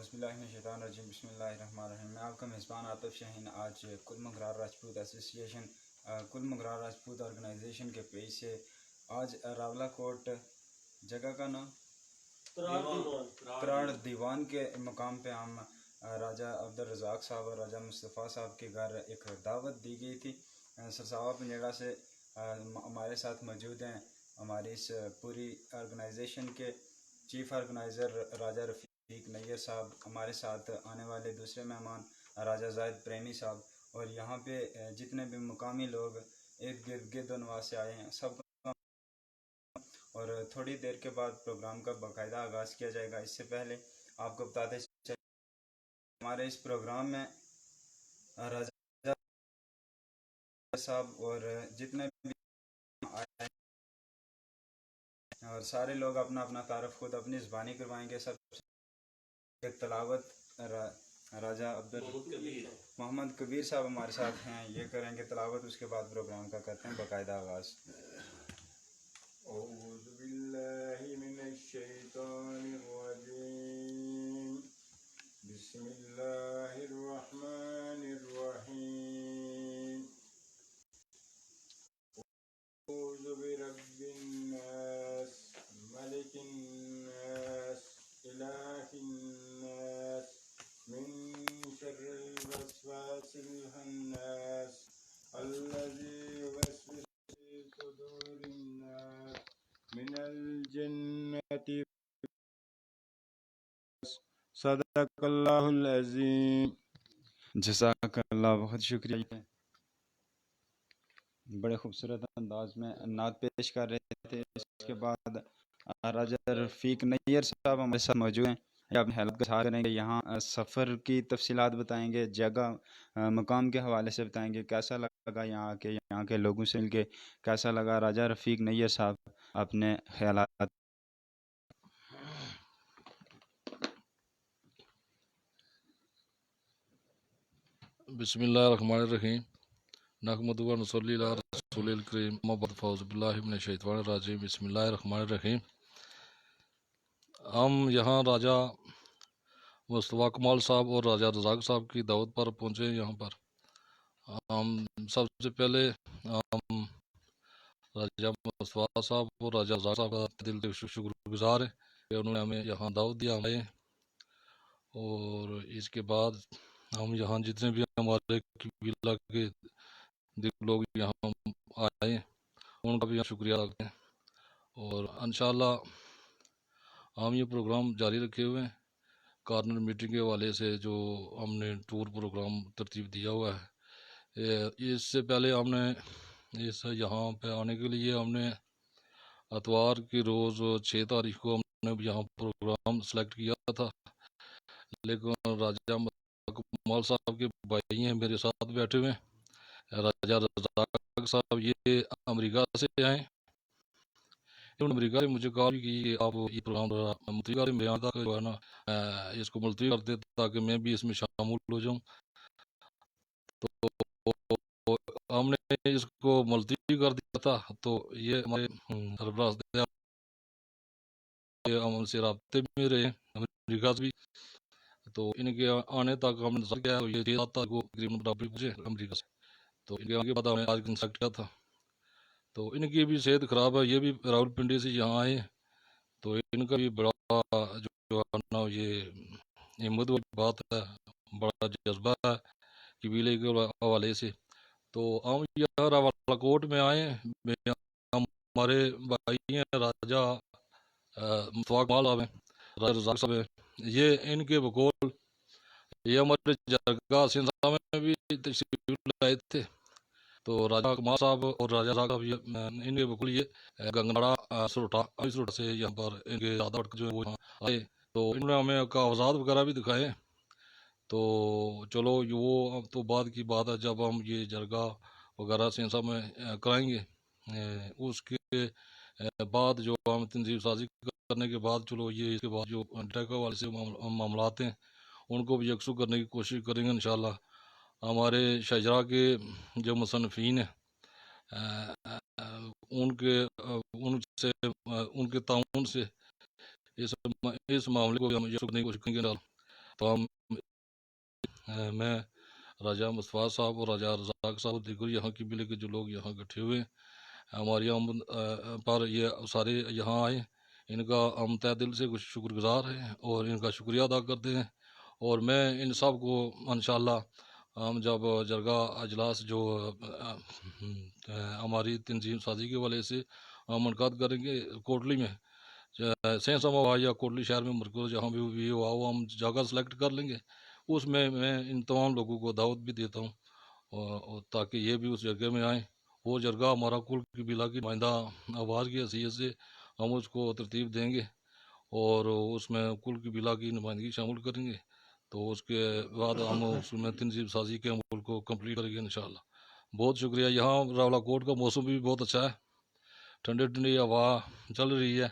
اعوذ باللہ من الشیطان الرجیم بسم اللہ الرحمن الرحیم. میں آپ کا میزبان عاطف شاہین آج کل مغرار راجپوت ایسوسی ایشن کل مغرار راجپوت آرگنائزیشن کے پیج سے آج راولہ کوٹ جگہ کا نام تراڑ دیوان کے مقام پہ ہم راجہ عبدالرزاق صاحب اور راجہ مصطفیٰ صاحب کے گھر ایک دعوت دی گئی تھی. سرساوا پنجیڑا سے ہمارے ساتھ موجود ہیں ہماری اس پوری آرگنائزیشن کے چیف آرگنائزر راجہ رفیق نیر صاحب، ہمارے ساتھ آنے والے دوسرے مہمان راجہ زاہد پریمی صاحب، اور یہاں پہ جتنے بھی مقامی لوگ ایک گرد و نواح سے آئے ہیں سب کا. اور تھوڑی دیر کے بعد پروگرام کا باقاعدہ آغاز کیا جائے گا. اس سے پہلے آپ کو بتاتے چلیں ہمارے اس پروگرام میں راجہ صاحب اور جتنے بھی آئے اور سارے لوگ اپنا اپنا تعارف خود اپنی زبانی کروائیں گے. سب سے تلاوت راجہ محمد کبیر صاحب ہمارے ساتھ ہیں، یہ کریں گے تلاوت. اس کے بعد پروگرام کا کرتے ہیں باقاعدہ آغاز. اعوذ باللہ من الشیطان الرجیم بسم اللہ الرحمن الرحیم. اعوذ برب الناس ملک الناس الہ الناس من شر الوسواس الخناس الذی یوسوس فی صدور الناس من الجنۃ. صدق اللہ العظیم. جزاک اللہ، بہت شکریہ. بڑے خوبصورت انداز میں نعت پیش کر رہے تھے. اس کے بعد راجہ رفیق نیر صاحب ہمارے ساتھ موجود ہیں. یہ اپنی حالت کا اظہار کریں گے، یہاں سفر کی تفصیلات بتائیں گے، جگہ مقام کے حوالے سے بتائیں گے کیسا لگا یہاں کے لوگوں سے مل کے کیسا لگا. راجہ رفیق نیر صاحب اپنے خیالات. بسم اللہ الرحمن الرحیم. نحمدہ و نصلی علی رسول الکریم، اما بعد فاعوذ باللہ من الشیطان الرجیم بسم اللہ الرحمن الرحیم. ہم یہاں راجہ مصطفیٰ کمال صاحب اور راجہ رزاق صاحب کی دعوت پر پہنچے ہیں. یہاں پر ہم سب سے پہلے ہم راجہ مصطفیٰ صاحب اور راجہ رزاق صاحب کا دل سے شکر گزار ہیں کہ انہوں نے ہمیں یہاں دعوت دیا ہمیں. اور اس کے بعد ہم یہاں جتنے بھی ہمارے قبیلہ کے لوگ یہاں آئے ہیں ان کا بھی ہم شکریہ ادا کرتے ہیں. اور انشاءاللہ ہم یہ پروگرام جاری رکھے ہوئے ہیں کارنر میٹنگ کے حوالے سے جو ہم نے ٹور پروگرام ترتیب دیا ہوا ہے. اس سے پہلے ہم نے یہاں پہ آنے کے لیے ہم نے اتوار کے روز 6 تاریخ کو ہم نے یہاں پروگرام سلیکٹ کیا تھا، لیکن راجہ کمال صاحب کے بھائی ہیں میرے ساتھ بیٹھے ہوئے ہیں، راجہ رزاق صاحب یہ امریکہ سے آئے. انہوں نے امریکہ سے مجھے کال کی کہ آپ یہ پروگرام ملتوی کر میرے یہاں تک جو ہے نا اس کو ملتوی کر دے تاکہ میں بھی اس میں شامل ہو جاؤں. تو ہم نے اس کو ملتوی کر دیا تھا. تو یہ ہمارے سربراہ ہم سے رابطے میں رہے امریکہ سے بھی. تو ان کے آنے تک ہم نے کیا یہ 7 تاریخ کو تقریباً برابری پہنچے امریکہ سے. تو ان کے آنے کے بعد ہم نے آج کنسلٹ کیا تھا. تو ان کی بھی صحت خراب ہے، یہ بھی راول پنڈی سے یہاں آئے. تو ان کا بھی بڑا جو ہے نا یہ ہمت والی بات ہے، بڑا جذبہ ہے قبیلے کے حوالے سے. تو ہم یہاں راولہ کوٹ میں آئے. ہمارے بھائی ہیں راجہ مصطفیٰ کمال صاحب ہیں، راجہ رزاق صاحب ہیں، یہ ان کے بقول یہ ہمارے جرگاہ سندھا میں بھی تشریف لائے تھے. تو راجہ کمال صاحب اور راجہ رزاق صاحب ان کے بقول یہ گنگناڑا سروٹا سے یہاں پر ان کے دادا جو وہ یہاں آئے. تو انہوں نے ہمیں کاغذات وغیرہ بھی دکھائے. تو چلو وہ تو بعد کی بات ہے، جب ہم یہ جرگاہ وغیرہ سینسا میں کرائیں گے اس کے بعد جو ہم تنظیم سازی کرنے کے بعد چلو یہ اس کے بعد جو ڈیٹا کے حوالے سے معاملات ہیں ان کو بھی یکسو کرنے کی کوشش کریں گے انشاءاللہ. ہمارے شجرا کے جو مصنفین ہیں ان کے تعاون سے اس معاملے کو بھی ہم یکسو کرنے کی کوشش کریں گے. تو ہم میں راجہ مصطفیٰ صاحب اور راجہ رزاق صاحب اور دیگر یہاں کی ملے کے جو لوگ یہاں اکٹھے ہوئے ہیں، ہماری آمد پر یہ سارے یہاں آئے، ان کا ہم تہ دل سے کچھ شکر گزار ہیں اور ان کا شکریہ ادا کرتے ہیں. اور میں ان سب کو انشاءاللہ ہم جب جرگہ اجلاس جو ہماری تنظیم سازی کے والے سے ہم منعقد کریں گے کوٹلی میں، سین سما ہوا یا کوٹلی شہر میں مرکز جہاں بھی ہوا وہ ہم جگہ سلیکٹ کر لیں گے. اس میں ان تمام لوگوں کو دعوت بھی دیتا ہوں تاکہ یہ بھی اس جرگے میں آئیں. وہ جرگہ ہمارا کل کی بلا کی نمائندہ آواز کی حیثیت سے ہم اس کو ترتیب دیں گے اور اس میں کل کی بلا کی نمائندگی شامل کریں گے. تو اس کے بعد ہم اس میں تنظیم سازی کے عمل کو کمپلیٹ کریں گے انشاءاللہ. بہت شکریہ. یہاں راولا کوٹ کا موسم بھی بہت اچھا ہے، ٹھنڈی ٹھنڈی ہوا چل رہی ہے.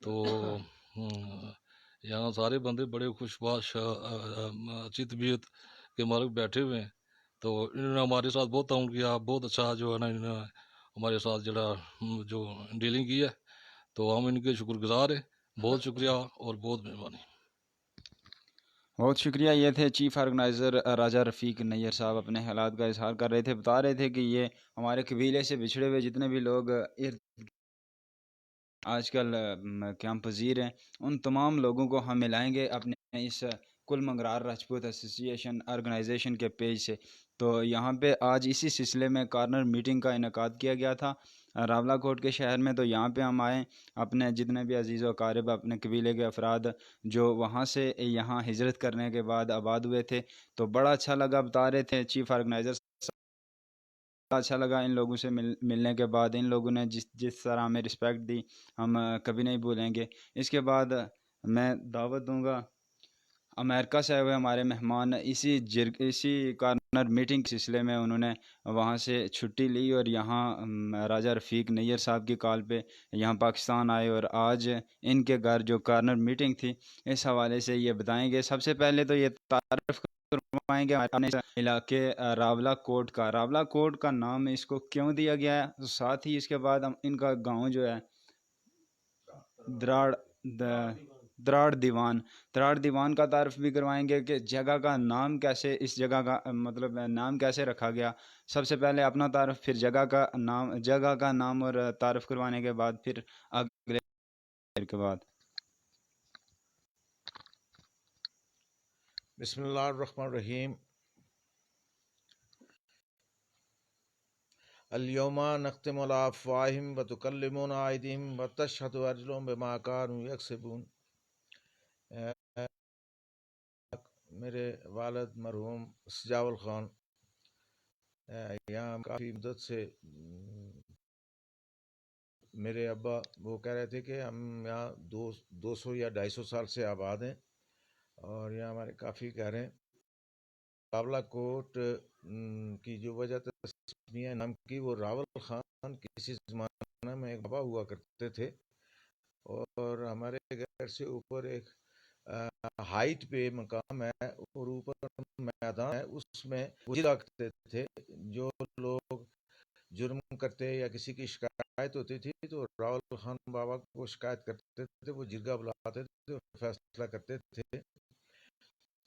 تو یہاں سارے بندے بڑے خوش باش اچھی طبیعت کے مالک بیٹھے ہوئے ہیں. تو انہوں نے ہمارے ساتھ بہت تعاون کیا، بہت اچھا جو ہے نا انہوں نے ہمارے ساتھ جو ڈیلنگ کی ہے. تو ہم ان کے شکر گزار ہیں. بہت شکریہ اور بہت مہربانی. بہت شکریہ. یہ تھے چیف آرگنائزر راجہ رفیق نیئر صاحب، اپنے حالات کا اظہار کر رہے تھے، بتا رہے تھے کہ یہ ہمارے قبیلے سے بچھڑے ہوئے جتنے بھی لوگ آج کل قیام پذیر ہیں، ان تمام لوگوں کو ہم ملائیں گے اپنے اس کل منگرار راجپوت ایسوسی ایشن آرگنائزیشن کے پیج سے. تو یہاں پہ آج اسی سلسلے میں کارنر میٹنگ کا انعقاد کیا گیا تھا راولا کوٹ کے شہر میں. تو یہاں پہ ہم آئے، اپنے جتنے بھی عزیز و اقارب، اپنے قبیلے کے افراد جو وہاں سے یہاں ہجرت کرنے کے بعد آباد ہوئے تھے، تو بڑا اچھا لگا. بتا رہے تھے چیف آرگنائزر، اچھا لگا ان لوگوں سے ملنے کے بعد. ان لوگوں نے جس طرح ہمیں رسپیکٹ دی ہم کبھی نہیں بھولیں گے. اس کے بعد میں دعوت دوں گا امریکہ سے آئے ہوئے ہمارے مہمان، اسی کارنر میٹنگ کے سلسلے میں انہوں نے وہاں سے چھٹی لی اور یہاں راجہ رفیق نیئر صاحب کی کال پہ یہاں پاکستان آئے، اور آج ان کے گھر جو کارنر میٹنگ تھی اس حوالے سے یہ بتائیں گے. سب سے پہلے تو یہ تعارف کروائیں گے اپنے علاقے راولا کوٹ کا نام اس کو کیوں دیا گیا ہے. ساتھ ہی اس کے بعد ہم ان کا گاؤں جو ہے دراڑ دیوان کا تعارف بھی کروائیں گے کہ جگہ کا نام کیسے، اس جگہ کا مطلب نام کیسے رکھا گیا. سب سے پہلے اپنا تعارف، پھر جگہ کا نام اور تعارف کروانے کے بعد پھر اگلے کے بعد. بسم اللہ الرحمن الرحیم. اليوم نختم على افواہہم وتکلمنا ایدیہم وتشہد ارجلہم بما کانوا یکسبون. میرے والد مرحوم سجاول خان یہاں کافی مدت سے، میرے ابا وہ کہہ رہے تھے کہ ہم یہاں 200 یا 250 سال سے آباد ہیں اور یہاں ہمارے کافی گھر ہیں. راولا کوٹ کی جو وجہ تسمیہ نام کی، وہ راول خان کسی زمانہ میں ایک بابا ہوا کرتے تھے اور ہمارے گھر سے اوپر ایک ہائٹ پہ مقام ہے اور اوپر میدان ہے، اس میں وہ جرگہ کرتے تھے. جو لوگ جرم کرتے یا کسی کی شکایت ہوتی تھی تو راول خان بابا کو شکایت کرتے تھے، وہ جرگہ بلاتے تھے اور فیصلہ کرتے تھے.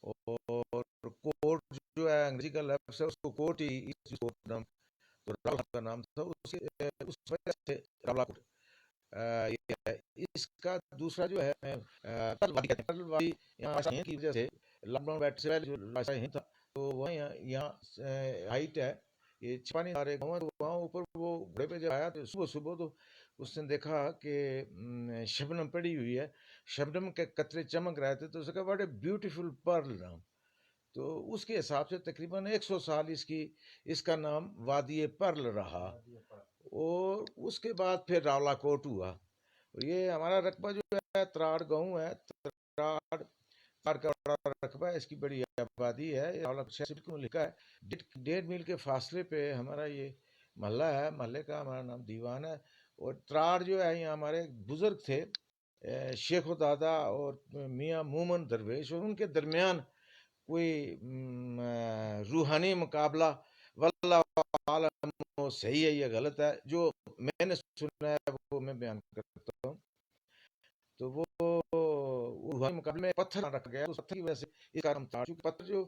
اور کوٹ جو ہے انگریزی کا لفظ ہے، اس کو کوٹ ہی نام، تو راول کا نام تھا، اس وجہ سے راولا کوٹ. اس کا دوسرا جو ہے تلواری یہاں کی وجہ سے لاک ڈاؤن بیٹھ سے جو نہیں تھا تو وہ یہاں ہائٹ ہے، یہ چھپانے آ رہے گاؤں، وہاں اوپر وہ گھوڑے پہ جب آیا تو صبح تو اس نے دیکھا کہ شبنم پڑی ہوئی ہے، شبنم کے قطرے چمک رہے تھے، تو اس نے کہا واٹ اے بیوٹیفل پرل نام. تو اس کے حساب سے تقریباً 100 سال اس کا نام وادی پرل رہا. اور اس کے بعد پھر راولا کوٹ ہوا. یہ ہمارا رقبہ جو ہے تراڑ گاؤں ہے، تراڑ کا بڑا رقبہ ہے، اس کی بڑی آبادی ہے. راولا شہر کو لکھا ہے 1.5 میل کے فاصلے پہ ہمارا یہ محلہ ہے. محلے کا ہمارا نام دیوان ہے. اور تراڑ جو ہے یہاں ہمارے بزرگ تھے شیخ و دادا اور میاں مومن درویش، اور ان کے درمیان کوئی روحانی مقابلہ واللہ عالم صحیح ہے یا غلط ہے، جو میں نے سنا ہے وہ میں بیان کرتا ہوں. تو وہ روحانی مقابلے میں پتھر نہ رکھا گیا، اس پتھر کی وجہ سے اس کا نام تراڑ، کیونکہ پتھر جو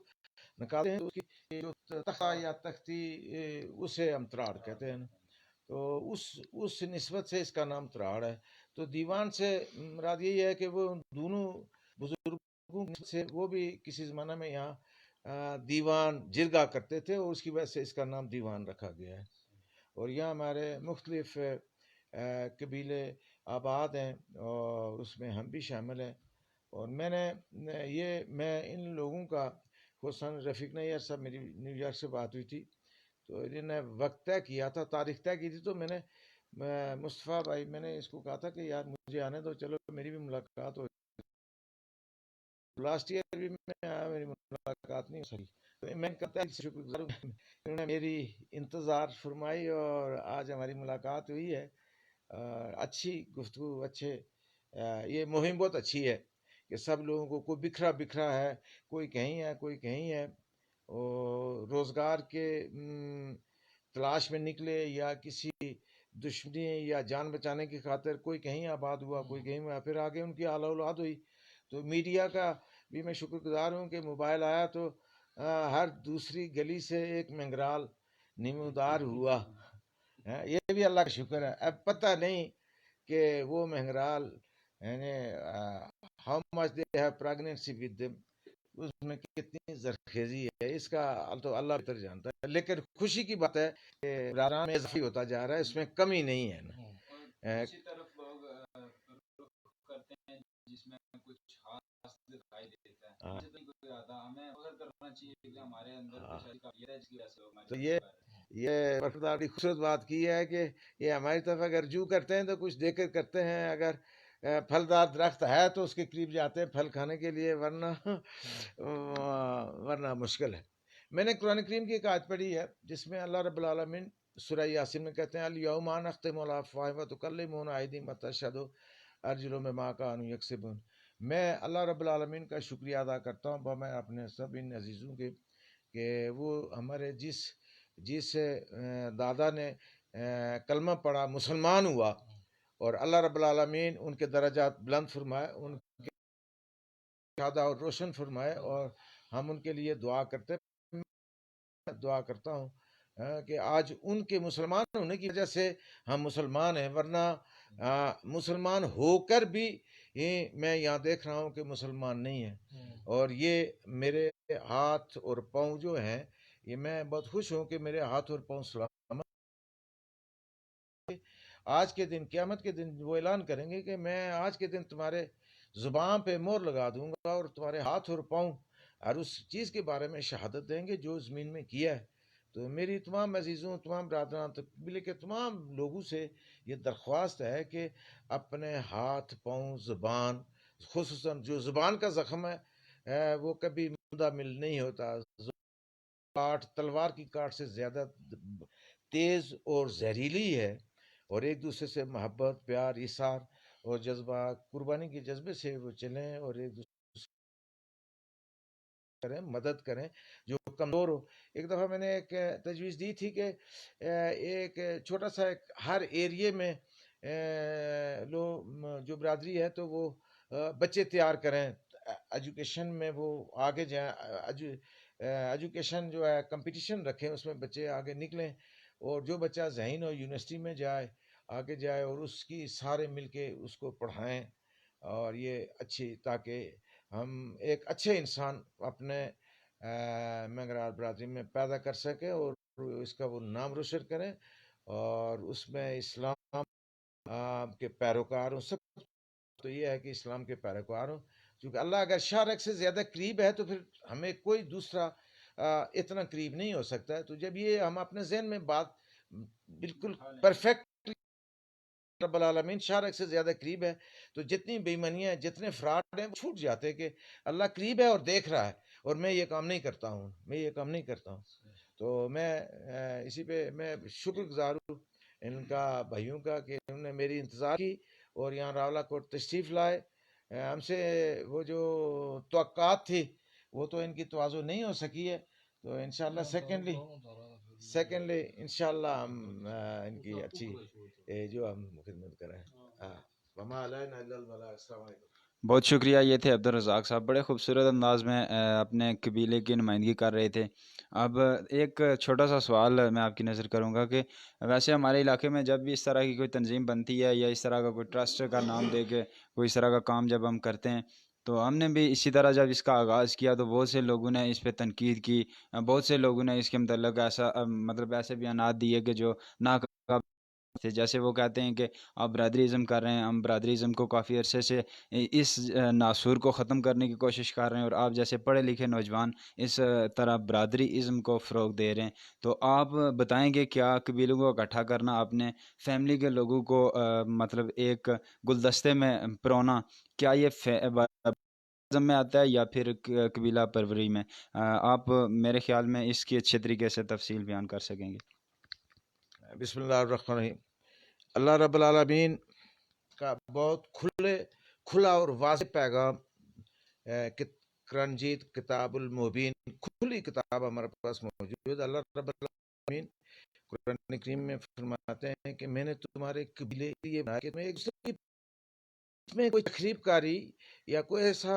نکالتے ہیں تو اس کی جو تختہ یا تختی اسے ہم تراڑ کہتے ہیں، تو اس نسبت سے اس کا نام تراڑ ہے۔ تو دیوان سے مراد یہی ہے کہ وہ دونوں بزرگوں سے وہ بھی کسی زمانہ میں یہاں دیوان جرگا کرتے تھے، اور اس کی وجہ سے اس کا نام دیوان رکھا گیا ہے۔ اور یہاں ہمارے مختلف قبیلے آباد ہیں، اور اس میں ہم بھی شامل ہیں۔ اور میں ان لوگوں کا، خصوصاً رفیق نیار صاحب، میری نیو یارک سے بات ہوئی تھی، تو انہوں نے وقت طے کیا تھا، تاریخ طے کی تھی، تو میں نے مصطفیٰ بھائی، میں نے اس کو کہا تھا کہ یار مجھے آنے دو، چلو میری بھی ملاقات ہو۔ لاسٹ ایئر بھی میں آیا، میری ملاقات نہیں ہو سکی، تو میں کہتا ہے شکر گزار ہوں، انہوں نے میری انتظار فرمائی اور آج ہماری ملاقات ہوئی ہے۔ اچھی گفتگو، اچھے یہ مہم بہت اچھی ہے کہ سب لوگوں کو، کوئی بکھرا بکھرا ہے، کوئی کہیں ہے کوئی کہیں ہے، اور روزگار کے تلاش میں نکلے، یا کسی دشمنی یا جان بچانے کی خاطر کوئی کہیں آباد ہوا، کوئی کہیں ہوا، پھر آگے ان کی اعلی اولاد ہوئی۔ تو میڈیا کا بھی میں شکر گزار ہوں کہ موبائل آیا تو ہر دوسری گلی سے ایک منگرال نمودار ہوا، یہ بھی اللہ کا شکر ہے۔ اب پتہ نہیں کہ وہ منگرال یعنی how much they have pregnancy with them, اس میں کتنی زرخیزی ہے، اس کا تو اللہ بہتر جانتا ہے، لیکن خوشی کی بات ہے کہ راران میں اضافی ہوتا جا رہا ہے، اس میں کمی نہیں ہے نا۔ اسی طرف لوگ رخ کرتے ہیں جس میں کچھ خاص دکھائی دیتا ہے، اسے تو کوئی آتا، ہمیں فخر کرنا چاہیے کہ ہمارے اندر کچھ ایسی قابلیت ہے جس کی وجہ سے لوگ تو ہماری یہ بڑی خوبصورت بات کی ہے کہ یہ ہماری طرف اگر رجوع کرتے ہیں تو کچھ دے کر کرتے ہیں، اگر پھلدار درخت ہے تو اس کے قریب جاتے ہیں پھل کھانے کے لیے، ورنہ مشکل ہے۔ میں نے قرآن کریم کی ایک آیت پڑھی ہے جس میں اللہ رب العالمین سورہ یاسین میں کہتے ہیں الیوم نختم علی افواہہم وتکلمنا ایدیہم وتشہد ارجلہم بما کانوا یکسبون۔ میں اللہ رب العالمین کا شکریہ ادا کرتا ہوں، میں اپنے سب ان عزیزوں کے، کہ وہ ہمارے جس دادا نے کلمہ پڑھا، مسلمان ہوا، اور اللہ رب العالمین ان کے درجات بلند فرمائے، ان کے شہادہ اور روشن فرمائے، اور ہم ان کے لیے دعا کرتے ہیں۔ دعا کرتا ہوں کہ آج ان کے مسلمان ہونے کی وجہ سے ہم مسلمان ہیں، ورنہ مسلمان ہو کر بھی میں یہاں دیکھ رہا ہوں کہ مسلمان نہیں ہیں، اور یہ میرے ہاتھ اور پاؤں جو ہیں، یہ میں بہت خوش ہوں کہ میرے ہاتھ اور پاؤں سلامت۔ آج کے دن، قیامت کے دن وہ اعلان کریں گے کہ میں آج کے دن تمہارے زبان پہ مہر لگا دوں گا، اور تمہارے ہاتھ اور پاؤں اور اس چیز کے بارے میں شہادت دیں گے جو زمین میں کیا ہے۔ تو میری تمام عزیزوں، تمام برادران، قبیلے کے تمام لوگوں سے یہ درخواست ہے کہ اپنے ہاتھ، پاؤں، زبان، خصوصاً جو زبان کا زخم ہے وہ کبھی مندمل نہیں ہوتا، تلوار کی کاٹ سے زیادہ تیز اور زہریلی ہے، اور ایک دوسرے سے محبت، پیار، ایثار اور جذبہ، قربانی کے جذبے سے وہ چلیں، اور ایک دوسرے کریں، مدد کریں جو کمزور ہو۔ ایک دفعہ میں نے ایک تجویز دی تھی کہ ایک چھوٹا سا ہر ایریے میں جو برادری ہے تو وہ بچے تیار کریں، ایجوکیشن میں وہ آگے جائیں، ایجوکیشن جو ہے کمپٹیشن رکھیں، اس میں بچے آگے نکلیں، اور جو بچہ ذہین ہو یونیورسٹی میں جائے، آگے جائے، اور اس کی سارے مل کے اس کو پڑھائیں، اور یہ اچھی، تاکہ ہم ایک اچھے انسان اپنے منگرال برادری میں پیدا کر سکیں، اور اس کا وہ نام روشن کریں، اور اس میں اسلام کے پیروکار ہوں۔ سب تو یہ ہے کہ اسلام کے پیروکار ہوں، کیونکہ اللہ اگر شارک سے زیادہ قریب ہے تو پھر ہمیں کوئی دوسرا اتنا قریب نہیں ہو سکتا ہے۔ تو جب یہ ہم اپنے ذہن میں بات بالکل پرفیکٹ، رب العالمین شارک سے زیادہ قریب ہے، تو جتنی بے ایمانیاں، جتنے فراڈ ہیں وہ چھوٹ جاتے ہیں کہ اللہ قریب ہے اور دیکھ رہا ہے، اور میں یہ کام نہیں کرتا ہوں۔ تو میں اسی پہ میں شکر گزار ہوں ان کا، بھائیوں کا، کہ انہوں نے میری انتظار کی اور یہاں راولا کوٹ تشریف لائے۔ ہم سے وہ جو توقعات تھی وہ تو ان کی تواضع نہیں ہو سکی ہے، تو انشاءاللہ سیکنڈلی انشاءاللہ ہم ان کی اچھی جو ہم خدمت کریں۔ وما علینا الا البلاغ۔ السلام علیکم۔ بہت شکریہ. یہ تھے عبدالرزاق صاحب، بڑے خوبصورت انداز میں اپنے قبیلے کی نمائندگی کر رہے تھے. اب ایک چھوٹا سا سوال میں آپ کی نظر کروں گا کہ ویسے ہمارے علاقے میں جب بھی اس طرح کی کوئی تنظیم بنتی ہے یا اس طرح کا کوئی ٹرسٹ کا نام دے کے کوئی اس طرح کا کام جب ہم کرتے ہیں، تو ہم نے بھی اسی طرح جب اس کا آغاز کیا تو بہت سے لوگوں نے اس پہ تنقید کی. بہت سے لوگوں نے اس کے متعلق ایسا مطلب ایسے بیانات دیے کہ جو ناقابل تھے. جیسے وہ کہتے ہیں کہ آپ برادری ازم کر رہے ہیں، ہم برادری ازم کو کافی عرصے سے اس ناسور کو ختم کرنے کی کوشش کر رہے ہیں، اور آپ جیسے پڑھے لکھے نوجوان اس طرح برادری ازم کو فروغ دے رہے ہیں. تو آپ بتائیں گے کیا قبیلوں کو اکٹھا کرنا، اپنے فیملی کے لوگوں کو مطلب ایک گلدستے میں پرونا، کیا یہ ازم میں آتا ہے یا پھر قبیلہ پروری میں؟ آپ میرے خیال میں اس کی اچھے طریقے سے تفصیل بیان کر سکیں گے. بسم اللہ الرحمن الرحیم. اللہ رب العالمین کا بہت کھلا اور واضح پیغام قرآن جیت کتاب المبین، کھلی کتاب ہمارے پاس موجود ہے. اللہ رب العالمین قرآن کریم میں فرماتے ہیں کہ میں نے تمہارے قبیلے لیے بنایا کہ میں ایک دوسرے کی اس میں کوئی تخریب کاری یا کوئی ایسا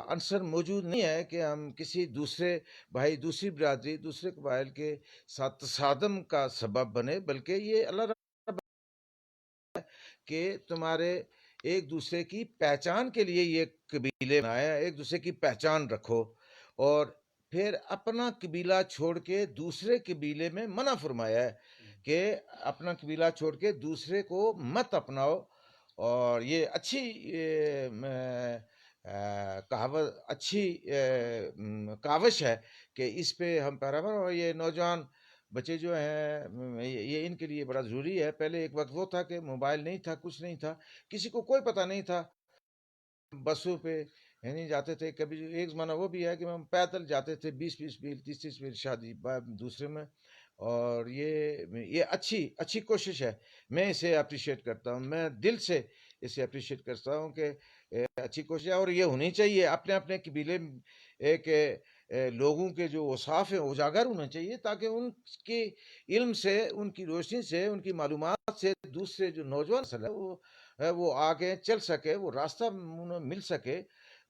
عنصر موجود نہیں ہے کہ ہم کسی دوسرے بھائی، دوسری برادری، دوسرے قبائل کے ساتھ تصادم کا سبب بنے، بلکہ یہ اللہ رب کہ تمہارے ایک دوسرے کی پہچان کے لیے یہ قبیلے بنایا ہے. ایک دوسرے کی پہچان رکھو، اور پھر اپنا قبیلہ چھوڑ کے دوسرے قبیلے میں منع فرمایا ہے کہ اپنا قبیلہ چھوڑ کے دوسرے کو مت اپناؤ. اور یہ اچھی کہاوت، اچھی کاوش ہے کہ اس پہ ہم پیروار. اور یہ نوجوان بچے جو ہیں یہ ان کے لیے بڑا ضروری ہے. پہلے ایک وقت وہ تھا کہ موبائل نہیں تھا، کچھ نہیں تھا، کسی کو کوئی پتہ نہیں تھا. بسوں پہ نہیں جاتے تھے. کبھی ایک زمانہ وہ بھی ہے کہ ہم پیدل جاتے تھے 20 میل 30 میل شادی دوسرے میں. اور یہ اچھی کوشش ہے. میں اسے اپریشیٹ کرتا ہوں، میں دل سے اسے اپریشیٹ کرتا ہوں کہ اچھی کوشش ہے. اور یہ ہونی چاہیے اپنے اپنے قبیلے ایک لوگوں کے جو اوصاف ہیں اجاگر ہونا چاہیے، تاکہ ان کے علم سے، ان کی روشنی سے، ان کی معلومات سے دوسرے جو نوجوان نسل ہے وہ آگے چل سکے، وہ راستہ مل سکے،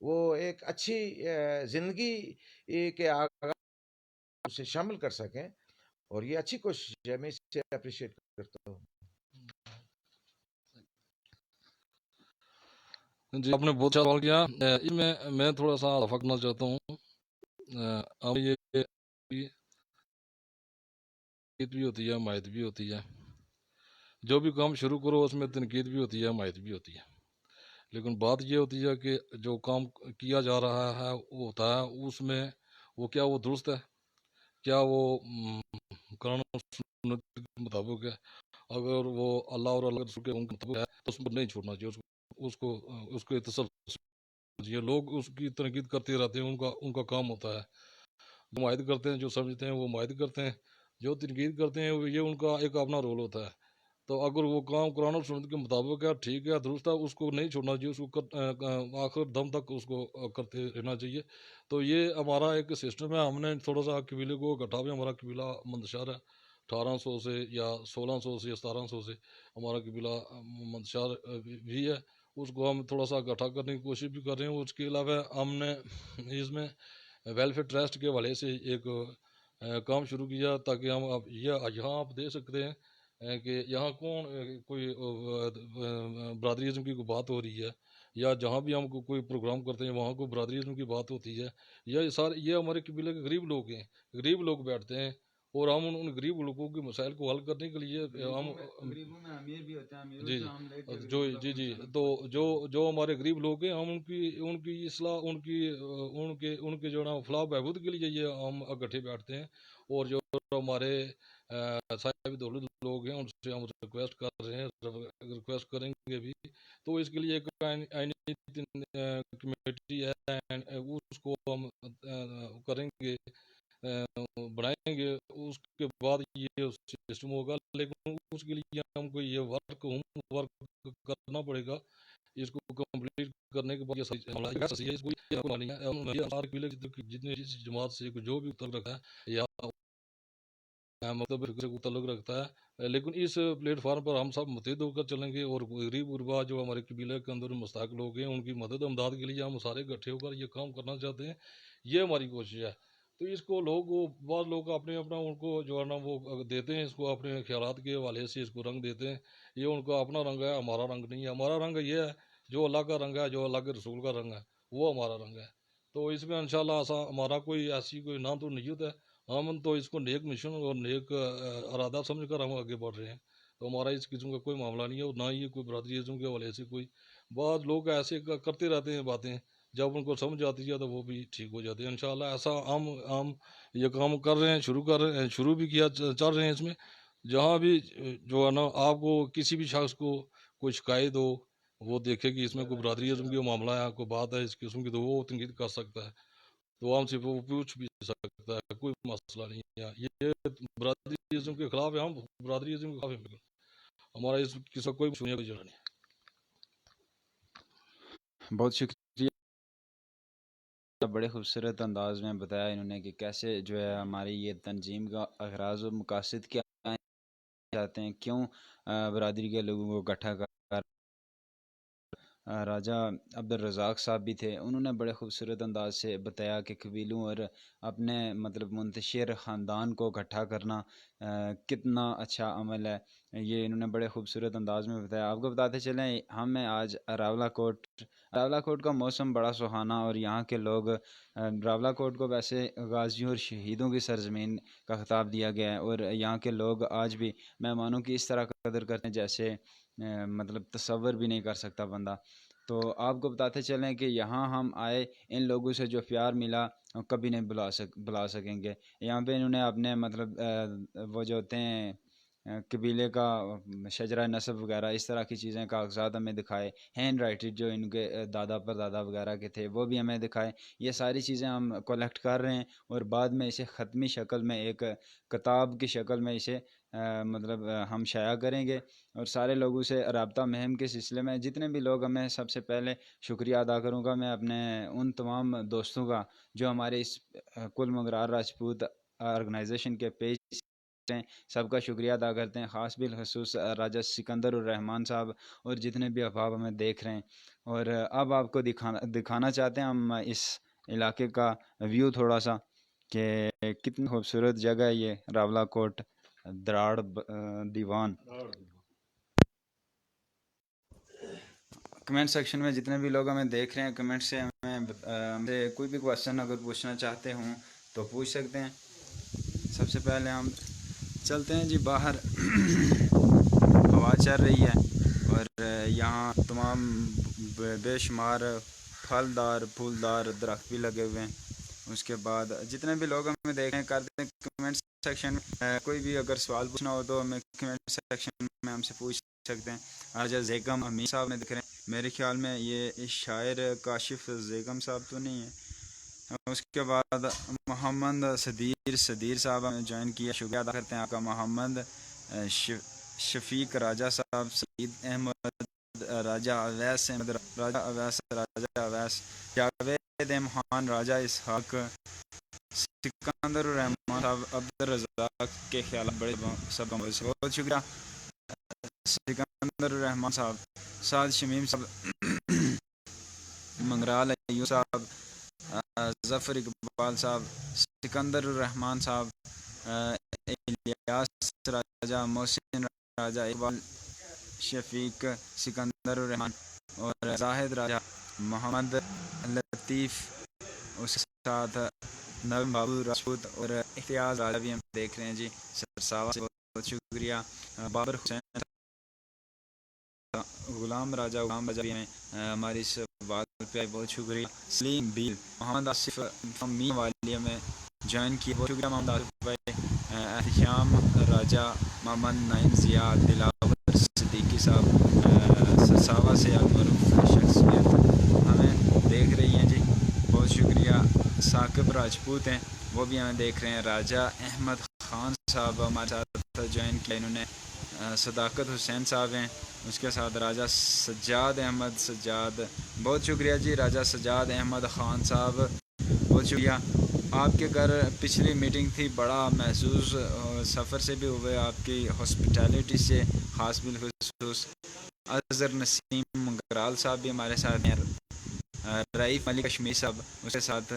وہ ایک اچھی زندگی کے آغاز سے شامل کر سکیں. اور یہ اچھی کوشش ہے، میں اسے اپریشیٹ کرتا ہوں. جی آپ نے بہت اچھا سوال کیا. اس میں تھوڑا سا اضافہ کرنا چاہتا ہوں. اب یہ بھی ہوتی ہے، حمایت بھی ہوتی ہے. جو بھی کام شروع کرو اس میں تنقید بھی ہوتی ہے، حمایت بھی ہوتی ہے. لیکن بات یہ ہوتی ہے کہ جو کام کیا جا رہا ہے وہ ہوتا ہے، اس میں وہ کیا وہ درست ہے، کیا وہ قرآن و سنت کے مطابق ہے. اگر وہ اللہ اور اللہ کے رسول کے مطابق ہے تو اس پر نہیں چھوڑنا چاہیے. اس کو تسلسل، لوگ اس کی تنقید کرتے رہتے ہیں، ان کا کام ہوتا ہے. معاہد کرتے ہیں، جو سمجھتے ہیں وہ معاہد کرتے ہیں، جو تنقید کرتے ہیں یہ ان کا ایک اپنا رول ہوتا ہے. تو اگر وہ کام قرآن و سنت کے مطابق ہے، ٹھیک ہے، درست ہے، اس کو نہیں چھوڑنا چاہیے، اس کو آخر دم تک اس کو کرتے رہنا چاہیے. تو یہ ہمارا ایک سسٹم ہے. ہم نے تھوڑا سا قبیلے کو اکٹھا بھی، ہمارا قبیلہ منتشار ہے 1800 سے یا 1600 سے یا 1700 سے ہمارا قبیلہ منتشار بھی ہے. اس کو ہم تھوڑا سا اکٹھا کرنے کی کوشش بھی کر رہے ہیں. اس کے علاوہ ہم نے اس میں ویلفیئر ٹرسٹ کے حوالے سے ایک کام شروع کیا، تاکہ ہم یہاں آپ دیکھ سکتے ہیں کہ یہاں کوئی برادریزم کی کوئی بات ہو رہی ہے، یا جہاں بھی ہم کوئی پروگرام کرتے ہیں وہاں کوئی برادریزم کی بات ہوتی ہے، یا یہ ہمارے قبیلے کے غریب لوگ ہیں، غریب لوگ بیٹھتے ہیں، اور ہم ان غریب لوگوں کے مسائل کو حل کرنے کے لیے ہم غریبوں میں امیر بھی ہوتے ہیں، امیروں جی سے ہم لے کے جو غریب جی لوگوں تو جو ہمارے غریب لوگ ہیں، ہم ان کی اصلاح، ان کے جو نا فلاح و بہبود کے لیے یہ ہم اکٹھے بیٹھتے ہیں. اور جو ہمارے صاحب دولت لوگ ہیں ان سے ہم ریکویسٹ کر رہے ہیں، ریکویسٹ کریں گے بھی. تو اس کے لیے ایک آئینی کمیٹی ہے، اس کو ہم کریں گے، بنائیں گے. اس کے بعد یہ سسٹم ہوگا. لیکن اس کے لیے ہم کو یہ ورک کرنا پڑے گا. اس کو کمپلیٹ کرنے کے بعد جتنے جماعت سے جو بھی اتر رکھا ہے یا مطلب فکر سے تعلق رکھتا ہے، لیکن اس پلیٹ فارم پر ہم سب متحد ہو کر چلیں گے، اور غریب غربا جو ہمارے قبیلے کے اندر مستحق لوگ ہیں ان کی مدد امداد کے لیے ہم سارے اکٹھے ہو کر یہ کام کرنا چاہتے ہیں، یہ ہماری کوشش ہے۔ تو اس کو بعض لوگ اپنے اپنا ان کو جو ہے نا وہ دیتے ہیں، اس کو اپنے خیالات کے حوالے سے اس کو رنگ دیتے ہیں، یہ ان کا اپنا رنگ ہے، ہمارا رنگ نہیں ہے۔ ہمارا رنگ یہ ہے جو اللہ کا رنگ ہے، جو اللہ کے رسول کا رنگ ہے، وہ ہمارا رنگ ہے۔ تو اس میں انشاءاللہ ایسا ہمارا کوئی ایسی کوئی نہ تو نیت ہے، ہم تو اس کو نیک مشن اور نیک ارادہ سمجھ کر ہم آگے بڑھ رہے ہیں۔ تو ہمارا اس قسم کا کوئی معاملہ نہیں ہے، اور نہ ہی کوئی برادری ازم کے حوالے سے کوئی۔ بعض لوگ ایسے کرتے رہتے ہیں باتیں، جب ان کو سمجھ آتی ہے تو وہ بھی ٹھیک ہو جاتے ہیں انشاءاللہ۔ ایسا ہم یہ کام کر رہے ہیں، شروع بھی کیا، چل رہے ہیں اس میں۔ جہاں بھی جو ہے نا آپ کو کسی بھی شخص کو کوئی شکایت ہو، وہ دیکھے کہ اس میں کوئی برادری ازم کی معاملہ ہے، کوئی بات ہے اس قسم کی، تو وہ تنقید کر سکتا ہے، تو ہم سے وہ پوچھ بھی سکتا ہے، کوئی مسئلہ نہیں ہے۔ یہ برادری ازم کے خلاف ہے، ہم برادری ازم کے خلاف ہیں بالکل، ہمارا اس کسی کا کوئی سنیا کوئی جگہ نہیں ہے۔ بہت شکریہ، بڑے خوبصورت انداز میں بتایا انہوں نے کہ کیسے جو ہے ہماری یہ تنظیم کا اغراض و مقاصد کیا چاہتے ہیں، کیوں برادری کے لوگوں کو اکٹھا کر۔ راجہ عبدالرزاق صاحب بھی تھے، انہوں نے بڑے خوبصورت انداز سے بتایا کہ قبیلوں اور اپنے مطلب منتشر خاندان کو اکٹھا کرنا کتنا اچھا عمل ہے، یہ انہوں نے بڑے خوبصورت انداز میں بتایا۔ آپ کو بتاتے چلیں، ہمیں آج راولہ کوٹ کا موسم بڑا سہانا، اور یہاں کے لوگ راولہ کوٹ کو ویسے غازیوں اور شہیدوں کی سرزمین کا خطاب دیا گیا ہے، اور یہاں کے لوگ آج بھی مہمانوں کی اس طرح قدر کرتے ہیں جیسے مطلب تصور بھی نہیں کر سکتا بندہ۔ تو آپ کو بتاتے چلیں کہ یہاں ہم آئے، ان لوگوں سے جو پیار ملا ہم کبھی نہیں بلا سکیں گے۔ یہاں پہ انہوں نے اپنے مطلب وہ جو ہوتے ہیں قبیلے کا شجرہ نسب وغیرہ اس طرح کی چیزیں کاغذات ہمیں دکھائے، ہینڈ رائٹڈ جو ان کے دادا پر دادا وغیرہ کے تھے وہ بھی ہمیں دکھائے۔ یہ ساری چیزیں ہم کلیکٹ کر رہے ہیں، اور بعد میں اسے ختمی شکل میں ایک کتاب کی شکل میں اسے مطلب ہم شائع کریں گے، اور سارے لوگوں سے رابطہ مہم کے سلسلے میں جتنے بھی لوگ ہمیں، سب سے پہلے شکریہ ادا کروں گا میں اپنے ان تمام دوستوں کا جو ہمارے اس کل مغرار راجپوت آرگنائزیشن کے پیج ہیں، سب کا شکریہ ادا کرتے ہیں، خاص بالخصوص راجہ سکندر الرحمان صاحب اور جتنے بھی احباب ہمیں دیکھ رہے ہیں۔ اور اب آپ کو دکھانا چاہتے ہیں ہم اس علاقے کا ویو تھوڑا سا، کہ کتنی خوبصورت جگہ ہے یہ راولہ کوٹ دراڑ دیوان۔ کمنٹ سیکشن میں جتنے بھی لوگ ہمیں دیکھ رہے ہیں، کمنٹ سے ہمیں کوئی بھی کویسچن اگر پوچھنا چاہتے ہوں تو پوچھ سکتے ہیں۔ سب سے پہلے ہم چلتے ہیں جی باہر، ہوا چل رہی ہے، اور یہاں تمام بے شمار پھلدار پھولدار درخت بھی لگے ہوئے ہیں۔ اس کے بعد جتنے بھی لوگ ہمیں دیکھ رہے ہیں کر دیں کمنٹ سیکشن میں، کوئی بھی اگر سوال پوچھنا ہو تو ہمیں کمنٹ سیکشن میں ہم سے پوچھ سکتے ہیں۔ راجہ زیگم امین صاحب نے دکھ رہے ہیں، میرے خیال میں یہ شاعر کاشف زیگم صاحب تو نہیں ہے۔ اس کے بعد محمد صدیر صاحب نے جوائن کیا، شکریہ ادا کرتے ہیں آپ کا۔ محمد شفیق راجہ صاحب، سعید احمد، راجہ اویس احمد، راجہ اویس، جاوید امحان، راجہ اسحاق، سکندر الرحمان صاحب، عبدالرزاق کے خیالات بڑے سب بہت شکریہ سکندر الرحمان صاحب، سعد شمیم صاحب، منگرال ایوب صاحب، ظفر اقبال صاحب، سکندر الرحمان صاحب، الیاس راجہ، محسن راجہ، اقبال شفیق، سکندر الرحمان اور زاہد راجہ، محمد لطیف، اس کے ساتھ نویم بابو راجپوت اور احتیاط راجہ بھی ہم دیکھ رہے ہیں جی، سرساوا سے بہت شکریہ، بابر حسین، غلام راجہ بھی ہمیں ہماری اس بات پہ بہت شکریہ، سلیم بیل، محمد آصف مین والی ہمیں جوائن کیا، بہت شکریہ محمد آصف بھائی، احتشام راجہ، محمد نعیم ضیاء، دلاور صدیقی صاحب، سرساوا سے المعروف شخصیت ہمیں دیکھ رہی ہیں جی، بہت شکریہ۔ ثاقب راجپوت ہیں، وہ بھی ہمیں دیکھ رہے ہیں، راجہ احمد خان صاحب ہمارے ساتھ جوائن کیا انہوں نے، صداقت حسین صاحب ہیں، اس کے ساتھ راجہ سجاد احمد سجاد، بہت شکریہ جی راجہ سجاد احمد خان صاحب، بہت شکریہ۔ آپ کے گھر پچھلی میٹنگ تھی، بڑا محسوس سفر سے بھی ہوئے، آپ کی ہاسپٹیلٹی سے خاص بالخصوص اظہر نسیم منگرال صاحب بھی ہمارے ساتھ ہیں، رئیف علی کشمیر صاحب اس کے ساتھ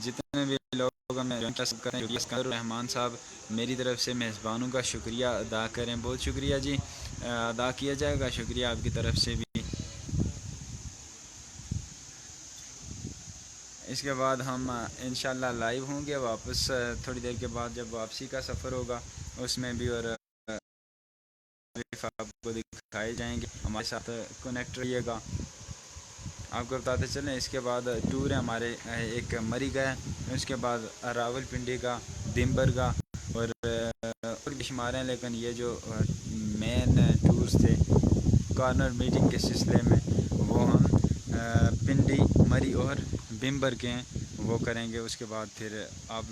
جتنے بھی لوگ ہمیں کریں، اسکندر الرحمان صاحب میری طرف سے میزبانوں کا شکریہ ادا کریں، بہت شکریہ جی، ادا کیا جائے گا، شکریہ آپ کی طرف سے بھی۔ اس کے بعد ہم انشاءاللہ لائیو ہوں گے واپس تھوڑی دیر کے بعد، جب واپسی کا سفر ہوگا اس میں بھی، اور آپ کو دکھائے جائیں گے، ہمارے ساتھ کنیکٹ رہیے گا۔ آپ کو بتاتے چلیں اس کے بعد ٹور ہے ہمارے، ایک مری کا ہے، اس کے بعد راول پنڈی کا، دمبر کا، اور بھی شمار ہیں، لیکن یہ جو مین ٹورز تھے کارنر میٹنگ کے سلسلے میں وہ ہم پنڈی، مری اور بمبر کے ہیں، وہ کریں گے۔ اس کے بعد پھر آپ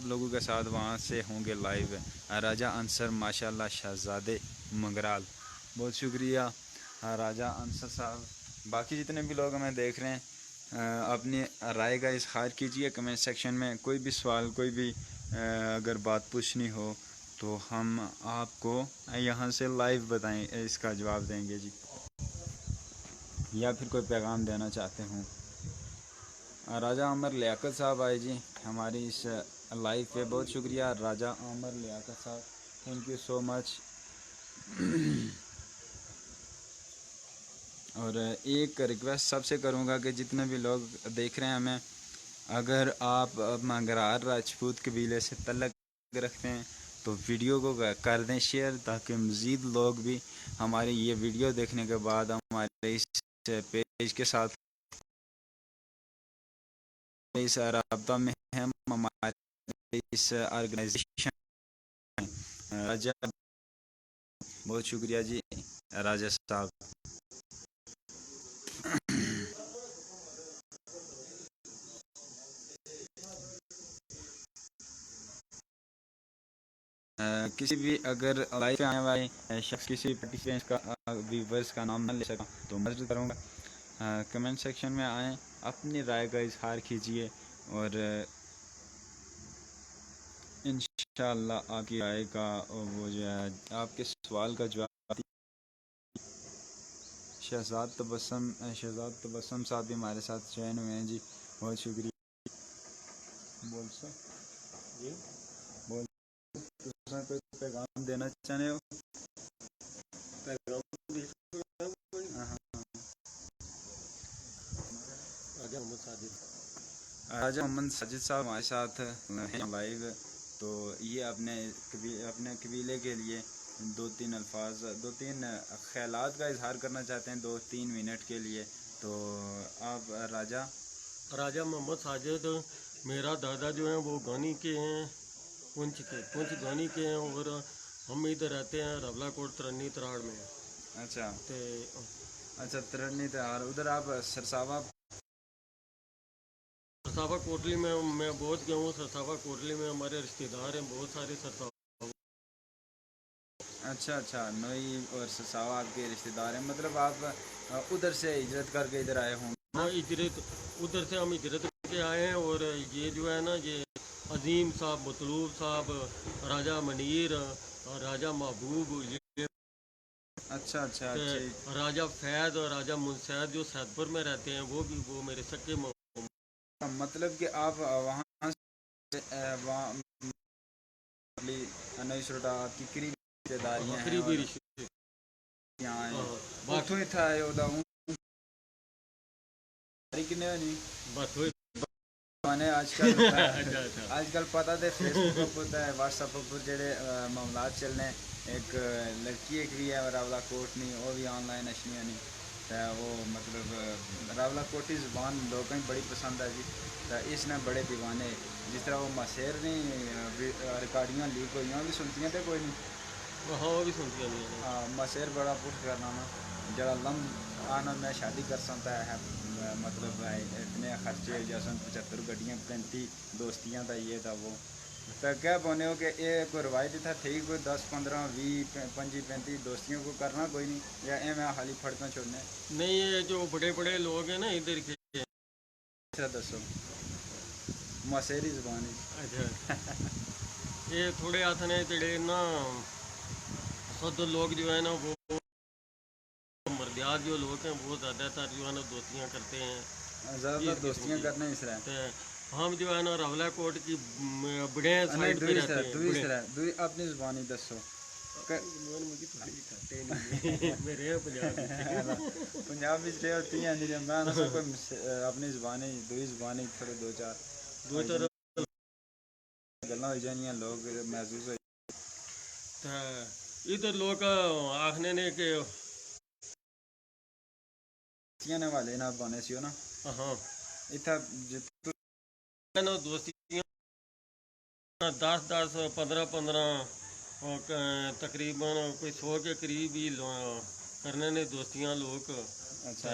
لوگوں کے ساتھ وہاں سے ہوں گے لائیو راجہ انصر ماشاءاللہ شہزادے منگرال، بہت شکریہ راجہ انصر صاحب۔ باقی جتنے بھی لوگ ہمیں دیکھ رہے ہیں اپنی رائے کا اظہار کیجیے کمنٹ سیکشن میں، کوئی بھی سوال، کوئی بھی اگر بات پوچھنی ہو تو ہم آپ کو یہاں سے لائیو بتائیں، اس کا جواب دیں گے جی، یا پھر کوئی پیغام دینا چاہتے ہوں۔ راجہ عامر لیاقت صاحب آئے جی ہماری اس لائیو پہ، بہت شکریہ راجہ عامر لیاقت صاحب، تھینک یو سو مچ۔ اور ایک ریکویسٹ سب سے کروں گا کہ جتنے بھی لوگ دیکھ رہے ہیں ہمیں، اگر آپ منگرار راجپوت قبیلے سے تعلق رکھتے ہیں تو ویڈیو کو کر دیں شیئر، تاکہ مزید لوگ بھی ہماری یہ ویڈیو دیکھنے کے بعد ہمارے اس پیج کے ساتھ اس رابطہ میں ہیں، ہمارے اس آرگنائزیشن راجہ، بہت شکریہ جی راجہ صاحب۔ کسی بھی اگر لائف آنے والے شخص کسی پارٹیسپینٹ کا ویورز کا نام نہ لے سکا تو مدد کروں گا، کمنٹ سیکشن میں آئیں، اپنی رائے کا اظہار کیجیے، اور انشاءاللہ آپ کی رائے کا وہ جو ہے آپ کے سوال کا جواب۔ شہزاد تبسم صاحب بھی ہمارے ساتھ جوائن ہوئے ہیں جی، بہت شکریہ۔ بول سو جی، بول کوئی پیغام دینا چاہتے ہو؟ راجہ محمد ساجد صاحب ہمارے ساتھ ہیں لائیو، تو یہ اپنے قبیلے کے لیے دو تین خیالات کا اظہار کرنا چاہتے ہیں 2-3 منٹ کے لیے، تو آپ راجہ محمد ساجد، میرا دادا جو ہیں وہ گانی کے ہیں، پونچھ گانی کے ہیں، اور ہم ادھر رہتے ہیں رولا کوٹ ترنی تراڑ میں۔ اچھا ترنی تراڑ، ادھر آپ سرساوا کوٹلی میں بہت گیا ہوں، سرساوا کوٹلی میں ہمارے رشتہ دار ہیں بہت سارے سرساوا۔ اچھا نوئی اور سرساوا آپ کے رشتہ دار ہیں، مطلب آپ ادھر سے ہجرت کر کے ادھر آئے ہوں؟ ہاں ادھر سے ہم ہجرت کر کے آئے ہیں، اور یہ جو ہے نا یہ عظیم صاحب، مطلوب صاحب، راجہ منیر اور راجہ محبوب، یہ اچھا راجہ فیض اور راجہ منسید جو سید پور میں رہتے ہیں، وہ میرے سکے مطلب کہ آپ وہاں سے انوئی سروٹا آپ کی قریبی رشتہ داریاں ہیں، قریبی رشتے باقی تھا کنے ہونی آج کل پتہ تے فیس بک ہوتا ہے، واٹس ایپ پر جڑے معاملات چلنے، ایک لڑکی ایک بھی ہے راولا کوٹ نہیں، وہ بھی آن لائن اشنی نہیں، وہ مطلب راولا کوٹی زبان لوگوں بڑی پسند ہے جی، اس نے بڑے دیوانے، جس طرح وہ مسیر نہیں ریکارڈیاں لیک ہوئی ہیں بھی سنتی ہیں تے کوئی نہیں، ہاں وہ بھی سنتی ہیں، مسیر بڑا پش کرنا نا جڑا لم آنا میں شادی کر سکتا ہے، مطلب اتنے خرچے جیسے 75 گڈیاں 35 دوستیاں تھا، یہ تھا وہ، تو کیا بونے ہو کہ یہ کوئی روایتی تھا تھی کوئی 10 15 20 25 35 دوستیوں کو کرنا کوئی نہیں یا اے میں خالی پھڑکنا چھوڑنے نہیں یہ جو بڑے بڑے لوگ ہیں نا ادھر کے اچھا دسو مسیری زبان اچھا یہ تھوڑے ہاتھ نے جڑے نا خود لوگ جو ہے نا وہ مردیات جو لوگ ہیں وہ زیادہ تر جو ہے نا دوستیاں کرتے ہیں زیادہ تر دوستیاں کرنا اس طرح تے ہم جو ہے نا راولا کوٹ کی بڑے سائڈ پہ رہتے ہیں دوئی اپنی زبانی دسو میرے ہیں پنجاب پنجاب میں رہے ہوتی ہیں نہیں میں نہ کوئی اپنی زبانی دوئی زبانی تھوڑے دو چار گلاں ہو جانیاں لوگ محسوس ہو ادھر لوگ آخنے نے کہ نے والے نہ بنے سی نا ہاں اتھا دوستیاں 10 15 تقریباً کوئی 100 کے قریب ہی کرنے نے دوستیاں لوگ اچھا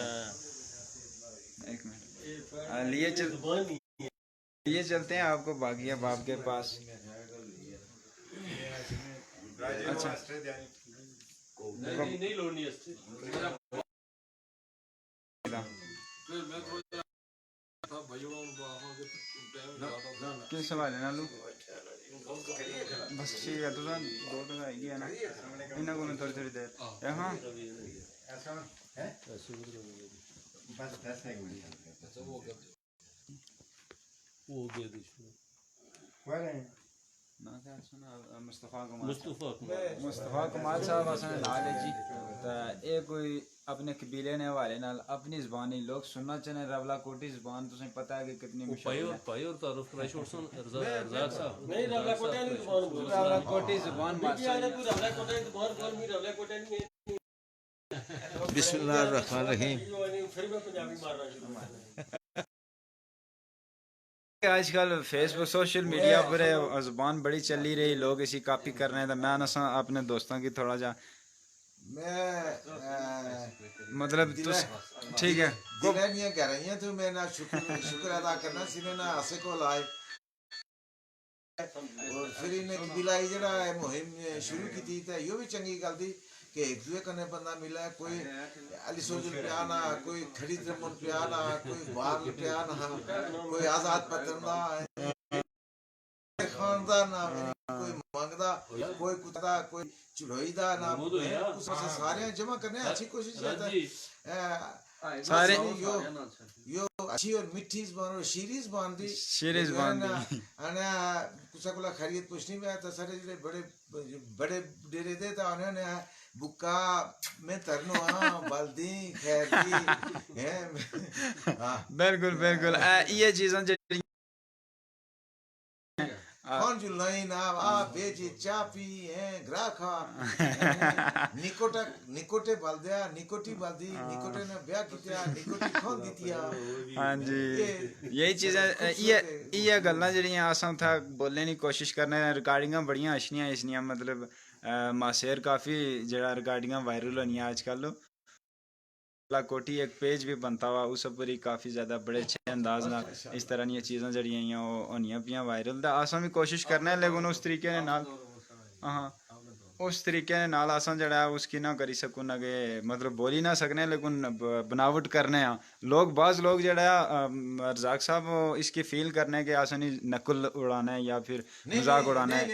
ایک منٹ لیے چلتے ہیں آپ کو باغیہ باپ کے پاس اچھا کس حوالے نہ لوں بس ٹھیک ہے تو دو تو آئی ہے نا انہوں کو تھوڑی تھوڑی دیر ہاں مصطفیٰ کمال صاحب اصل نال ہے جی تو یہ کوئی اپنے قبیلے نے حوالے نال اپنی زبانی لوگ سننا چاہنے راولا کوٹی زبان تسیں پتہ ہے کہ کتنی مشہور ہے راولا کوٹی زبان بسم اللہ الرحمن الرحیم آج کل فیس بک سوشل میڈیا پر زبان بڑی چلی رہی لوگ اسی کاپی کر رہے ہیں تو میں نہ اپنے دوستوں کی تھوڑا جا مطلب ٹھیک ہے دلانیاں کہہ رہی ہیں تو میں نہ شکر ادا کرنا سینے نہ آسے کو لائے اور پھر انہیں قبیلائی جڑا مہم شروع کی تھی تو یہ بھی چنگی گل تھی کہ ایک دوے کنے بندہ ملا ہے کوئی علی سوجل پیانا کوئی کھڑی درمن پیانا کوئی بار پیانا کوئی آزاد پترنا خاندان کوئی مانگدا کوئی کتا کوئی چڑھوئی دا نہ سارے جمع کرنے اچھی کوشش ہے سارے یو اچھی اور میٹھی زبان اور شیریں زبان دی انا کسا کولا خیریت پوچھنی میں تو سارے جڑے بڑے ڈیرے دے تا انہوں نے بکا میں ترنو ہاں بلدی خیر دی بالکل بالکل یہ چیزاں کون جو لائن آ بیجی چاپی گراکھا نکوٹے بلدیا نکوٹی بلدی نکوٹے نے بیاہ کیتیا نکوٹی کھون دیتیا ہاں جی یہی چیزیں یہ گلاں جڑیاں اساں تھا بولنے کی کوشش کرنے ریکارڈنگاں بڑیاں اچھیاں اسنیاں مطلب ماسیر کافی جڑا ریکارڈنگاں وائرل ہونیاں آج کل کوٹی ایک پیج بھی بنتا ہوا اس پر ہی کافی زیادہ بڑے اچھے انداز نال اس طرح کی چیزاں جڑیاں ہیں وہ ہونیاں پیاں وائرل تے اساں بھی کوشش کرنے لیکن اس طریقے نے نال ہاں اس طریقے نے نال اساں جڑا اس کی نہ کری سکوں نہ کہ مطلب بولی نہ سکنے لیکن بناوٹ کرنے ہاں لوگ بعض لوگ جڑا رزاق صاحب اس کی فیل کرنے کہ اساں نقل اڑانا ہے یا پھر مذاق اڑانا ہے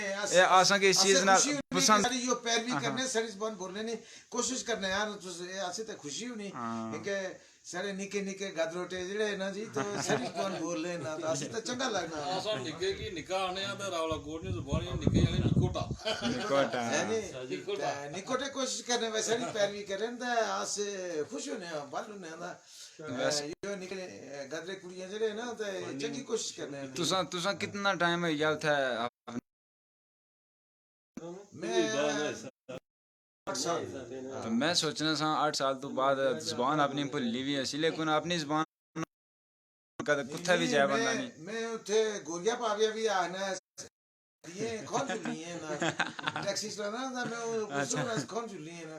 اساں کی اس چیز نال پسند یہ پیروی کرنے ساری زبان بولنے نہیں کوشش کرنے یار ایسے تے خوشی ہونی کہ سارے نکے نکے گدروٹے جڑے نا جی تو ساری زبان بول لے نا تو اسے تے چنگا لگنا اساں نکے کی نکاح آنے تے راولا کوٹ دی زبان نکے والے نکوٹا نکوٹے کوشش کرنے ویسے ساری پیروی کرن تے اسے خوش ہونے بال ہونے دا یہ نکلے گدرے کڑیاں جڑے نا تے چنگی کوشش کرنے تساں کتنا ٹائم ہو گیا تھا تو میں سوچنا سا 8 سال تو بعد زبان اپنی بھلی بھی اسی لیکن اپنی زبان کتھا بھی جائے بندہ نہیں میں اتھے گوریا پاویا بھی آنا Diye konjuliye na taxi slana da me kusura konjuliye na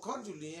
konjuliye